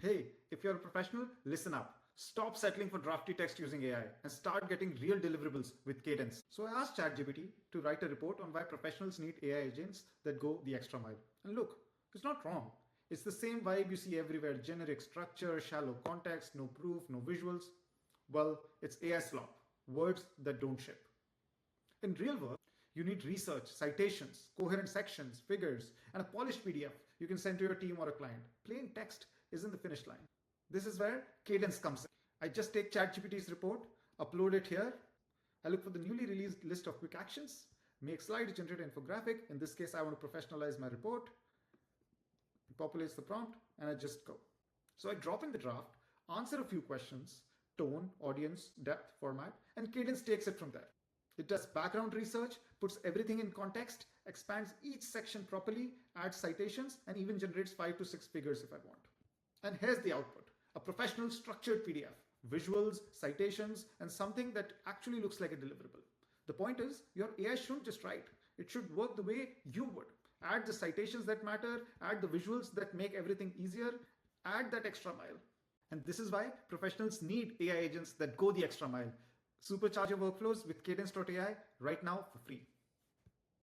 Hey, if you're a professional, listen up. Stop settling for drafty text using AI and start getting real deliverables with Cadence. So I asked ChatGPT to write a report on why professionals need AI agents that go the extra mile. And look, it's not wrong. It's the same vibe you see everywhere: generic structure, shallow context, no proof, no visuals. Well, it's AI slop, words that don't ship. In real work, you need research, citations, coherent sections, figures, and a polished PDF you can send to your team or a client. Plain text isn't the finish line. This is where Cadence comes in. I just take ChatGPT's report, upload it here. I look for the newly released list of quick actions, make slide, generate an infographic. In this case, I want to professionalize my report. It populates the prompt, and I just go. So I drop in the draft, answer a few questions: tone, audience, depth, format, and Cadence takes it from there. It does background research, puts everything in context, expands each section properly, adds citations, and even generates 5 to 6 figures if I want. And here's the output: a professional structured PDF, visuals, citations, and something that actually looks like a deliverable. The point is, your AI shouldn't just write. It should work the way you would. Add the citations that matter, add the visuals that make everything easier, add that extra mile. And this is why professionals need AI agents that go the extra mile. Supercharge your workflows with Cadence.ai right now for free.